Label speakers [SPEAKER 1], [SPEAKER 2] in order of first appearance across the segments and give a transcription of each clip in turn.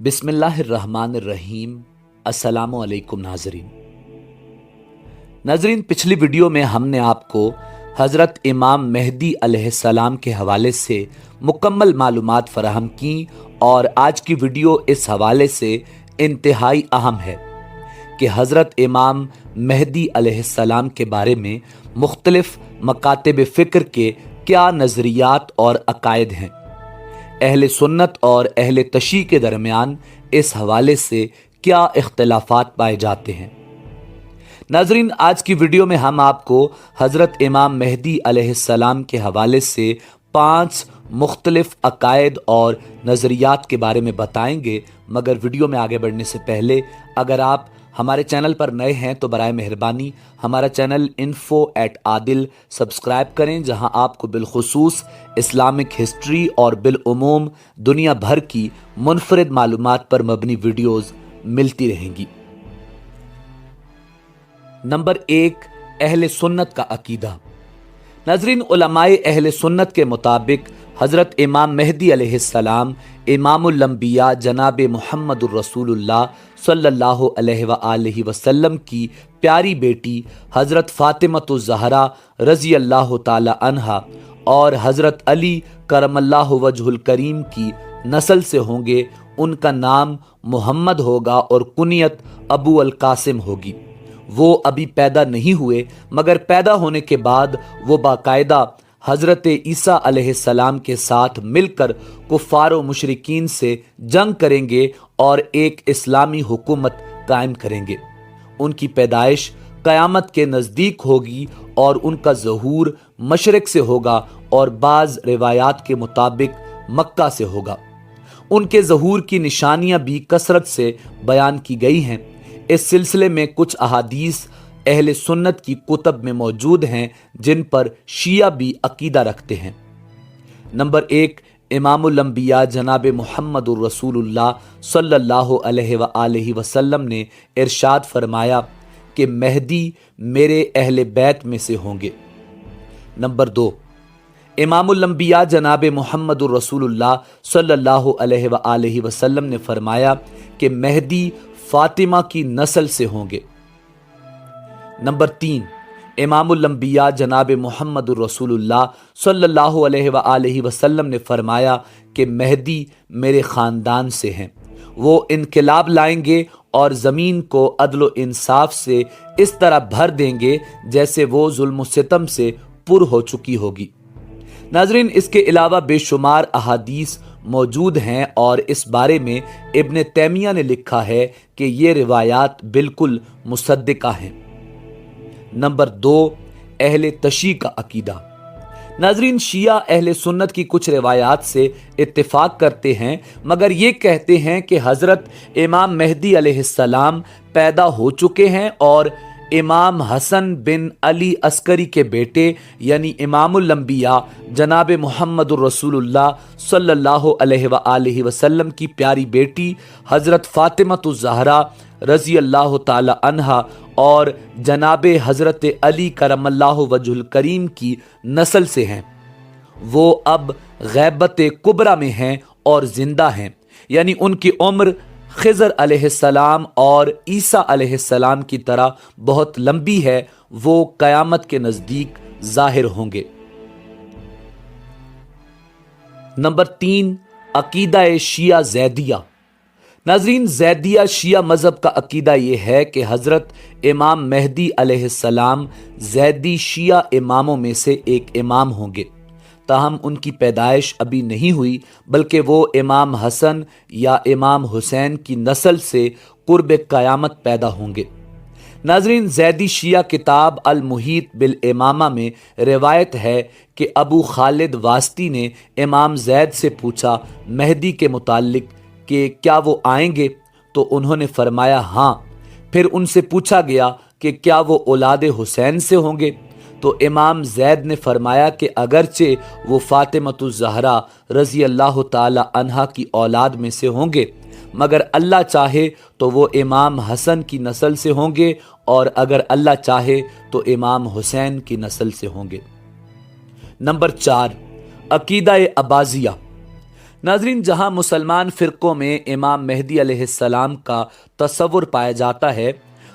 [SPEAKER 1] बिस्मिल्लाहिर्रहमानिर्रहीम। अस्सलामु अलैकुम नाजरीन, पिछली वीडियो में हमने आपको हज़रत इमाम मेहदी अलैहिस्सलाम के हवाले से मुकम्मल मालूमात फराहम की और आज की वीडियो इस हवाले से इंतहाई अहम है कि हज़रत इमाम मेहदी अलैहिस्सलाम के बारे में मुख्तलिफ मकातिब फ़िक्र के क्या नज़रियात और अकायद हैं। अहले सुन्नत और अहले तशी के दरमियान इस हवाले से क्या इख्तिलाफात पाए जाते हैं। नाजरीन, आज की वीडियो में हम आपको हज़रत इमाम मेहदी अलैहिस्सलाम के हवाले से 5 मुख्तलिफ अकायद और नज़रियात के बारे में बताएंगे। मगर वीडियो में आगे बढ़ने से पहले अगर आप हमारे चैनल पर नए हैं तो बराए मेहरबानी हमारा चैनल info@adil सब्सक्राइब करें, जहां आपको बिलखुसूस इस्लामिक हिस्ट्री और बिलउमूम दुनिया भर की मुनफरिद मालूमात पर मबनी वीडियोस मिलती रहेंगी। नंबर 1, अहले सुन्नत का अकीदा। नाज़रीन, उलमाए अहले सुन्नत के मुताबिक हज़रत इमाम मेहदी अलैहिस्सलाम इमामुल अंबिया जनाब मुहम्मदुर रसूलुल्लाह सल्लल्लाहु अलैहि वसल्लम की प्यारी बेटी हज़रत फ़ातिमतुज़ ज़हरा रज़ी अल्लाह ताला अन्हा और हज़रत अली करमल्लाहु वजहुल करीम की नस्ल से होंगे। उनका नाम मोहम्मद होगा और कुनियत अबू अल कासिम होगी। वो अभी पैदा नहीं हुए, मगर पैदा होने के बाद वो बाकायदा हज़रत ईसा अलैहिस्सलाम के साथ मिलकर कुफ़ार व मुशरिकीन से जंग करेंगे और एक इस्लामी हुकूमत कायम करेंगे। उनकी पैदाइश क़यामत के नज़दीक होगी और उनका ज़हूर मशरिक़ से होगा और बाज़ रिवायात के मुताबिक मक्का से होगा। उनके ज़हूर की निशानियाँ भी कसरत से बयान की गई हैं। इस सिलसिले में कुछ अहादीस अहले सुन्नत की कुतब में मौजूद हैं जिन पर शिया भी अकीदा रखते हैं। नंबर 1, इमामुल अंबिया जनाब मुहम्मदुर रसूलुल्लाह सल्लल्लाहु अलैहि वसल्लम ने इरशाद फरमाया कि मेहदी मेरे अहले बैत में से होंगे। नंबर 2, इमामुल अंबिया जनाब मुहम्मदुर रसूलुल्लाह सल्लल्लाहु अलैहि वसल्लम ने फरमाया कि मेहदी फातिमा की नस्ल से होंगे। नंबर 3, इमामुल अंबिया जनाब मुहम्मदुर रसूलुल्लाह सल्लल्लाहु अलैहि वसल्लम ने फरमाया कि मेहदी मेरे ख़ानदान से हैं। वो इनकलाब लाएंगे और ज़मीन को अदल इंसाफ से इस तरह भर देंगे जैसे वो जुल्म सितम से पुर हो चुकी होगी। नाज़रीन, इसके अलावा बेशुमार अहादीस मौजूद हैं और इस बारे में इब्न तैमिया ने लिखा है कि ये रिवायात बिल्कुल मुसद्दिका हैं। नंबर 2, अहले तशी का अकीदा। नाज़रीन, शिया अहले सुन्नत की कुछ रिवायात से इत्तिफाक करते हैं, मगर ये कहते हैं कि हज़रत इमाम मेहदी अलैहिस्सलाम पैदा हो चुके हैं और इमाम हसन बिन अली अस्करी के बेटे यानी इमामुल अंबिया जनाब मुहम्मदुर रसूलुल्लाह सल्लल्लाहु अलैहि वसल्लम की प्यारी बेटी हज़रत फ़ातिमतुज़ ज़हरा रज़ी अल्लाह ताला अन्हा और जनाब हज़रत अली करमल्लाहु वजहुल करीम की नस्ल से हैं। वो अब गैबत कुबरा में हैं और ज़िंदा हैं, यानी उनकी उम्र खिज़र अलैहिस्सलाम और ईसा अलैहिस्सलाम की तरह बहुत लंबी है। वो क़यामत के नज़दीक ज़ाहिर होंगे। नंबर 3, अकीदा शिया ज़ैदिया। नाज़रीन, ज़ैदिया शिया मज़हब का अकीदा ये है कि हज़रत इमाम मेहदी अलैहिस्सलाम ज़ैदी शिया इमामों में से एक इमाम होंगे। ताहम उनकी पैदाइश अभी नहीं हुई, बल्कि वो इमाम हसन या इमाम हुसैन की नस्ल से कुर्ब क़यामत पैदा होंगे। नाज़रीन, ज़ैदी शिया किताब अल मुहीत बिल इमामा में रिवायत है कि अबू खालिद वास्ती ने इमाम ज़ैद से पूछा मेहदी के मुताल्लिक कि क्या वो आएंगे, तो उन्होंने फरमाया हाँ। फिर उनसे पूछा गया कि क्या वो औलाद हुसैन से होंगे, तो इमाम ज़ैद ने फरमाया कि अगरचे वो फ़ातिमतुज़ ज़हरा रज़ी अल्लाह ताला अन्हा की औलाद में से होंगे, मगर अल्लाह चाहे तो वो इमाम हसन की नस्ल से होंगे और अगर अल्लाह चाहे तो इमाम हुसैन की नस्ल से होंगे। नंबर 4, अकीदा अब्बासिया। नाजरीन, जहां मुसलमान फिरकों में इमाम मेहदी अलैहिस्सलाम का तस्वुर पाया जाता है,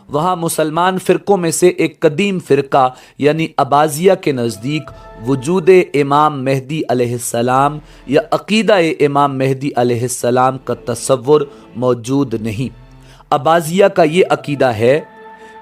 [SPEAKER 1] वहाँ मुसलमान फ़िरक़ों में से एक कदीम फ़िरका यानी अबाजिया के नज़दीक वजूद इमाम मेहदी अलैहिस्सलाम या अक़ीदा इमाम मेहदी अलैहिस्सलाम का तस्वुर मौजूद नहीं। अबाजिया का ये अक़ीदा है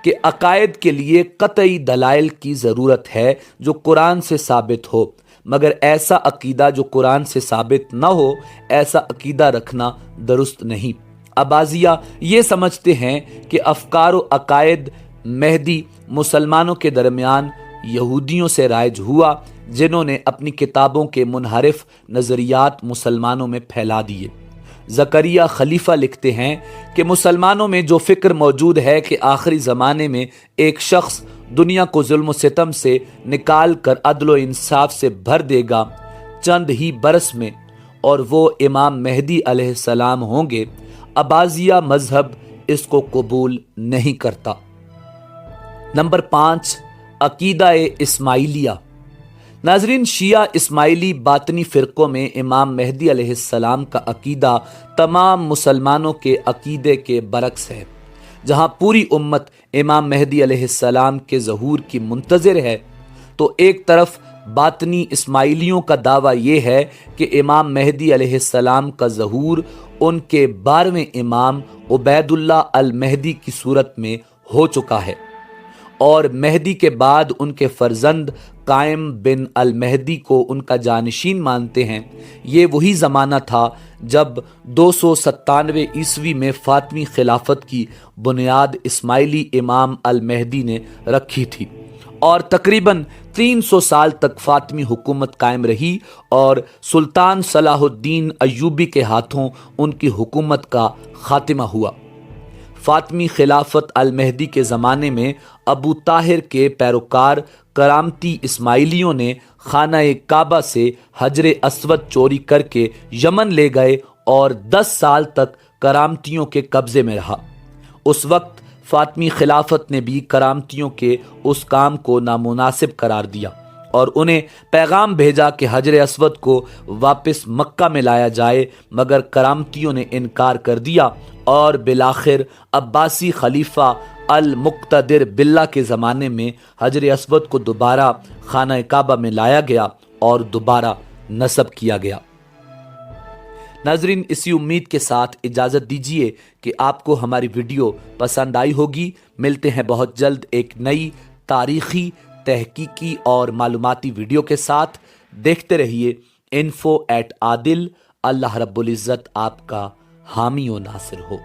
[SPEAKER 1] कि अक़ायद के लिए क़तई दलाइल की ज़रूरत है जो कुरान से साबित हो, मगर ऐसा अक़ीदा जो कुरान से साबित न हो, ऐसा अक़ीदा रखना दुरुस्त नहीं। अबाजिया ये समझते हैं कि अफ़कार व अक़ायद मेहदी मुसलमानों के दरमियान यहूदियों से राइज हुआ, जिन्होंने अपनी किताबों के मुनहरिफ नज़रियात मुसलमानों में फैला दिए। ज़करिया खलीफा लिखते हैं कि मुसलमानों में जो फ़िक्र मौजूद है कि आखिरी ज़माने में एक शख्स दुनिया को जुल्म सितम से निकाल कर अदल व इंसाफ से भर देगा चंद ही बरस में, और वो इमाम मेहदी अलैहिस्सलाम होंगे, अबाजिया मजहब इसको कबूल नहीं करता। नंबर 5, अकीदा इस्माइलिया। नाजरीन, शिया इस्माइली बातनी फ़िरक़ों में इमाम मेहदी अलैहिस्सलाम का अकीदा तमाम मुसलमानों के अकीदे के बरक्स है। जहाँ पूरी उम्मत इमाम मेहदी अलैहिस्सलाम के ज़हूर की मुंतज़िर है, तो एक तरफ बातनी इस्माइलियों का दावा ये है कि इमाम मेहदी अलैहिस्सलाम का ज़हूर उनके 12वें इमाम उबैदुल्लाह अल मेहदी की सूरत में हो चुका है, और मेहदी के बाद उनके फर्जंद कायम बिन अल मेहदी को उनका जानशीन मानते हैं। ये वही ज़माना था जब 297 ईस्वी में फ़ातिमी खिलाफत की बुनियाद इस्माइली इमाम अल मेहदी ने रखी थी, और तकरीबन 300 साल तक फ़ातिमी हुकूमत कायम रही, और सुल्तान सलाहुद्दीन अय्यूबी के हाथों उनकी हुकूमत का खात्मा हुआ। फ़ातिमी खिलाफत अल मेहदी के ज़माने में अबू ताहिर के पैरोकार करामती इस्माइलियों ने खाना काबा से हजर अस्वद चोरी करके यमन ले गए और 10 साल तक करामतियों के कब्ज़े में रहा। उस वक्त फ़ातिमी खिलाफत ने भी करामतियों के उस काम को नामुनासिब करार दिया और उन्हें पैगाम भेजा कि हजर अस्वद को वापस मक्का में लाया जाए, मगर करामतियों ने इनकार कर दिया, और बिलाखिर अब्बासी खलीफा अल मुक्तदिर बिल्ला के ज़माने में हजर अस्वद को दोबारा खाना काबा में लाया गया और दोबारा नस्ब किया गया। नाजरीन, इसी उम्मीद के साथ इजाज़त दीजिए कि आपको हमारी वीडियो पसंद आई होगी। मिलते हैं बहुत जल्द एक नई तारीख़ी, तहकीकी और मालूमाती वीडियो के साथ। देखते रहिए info@adil। अल्लाह रब्बुल इज़्ज़त आपका हामी व नासिर हो।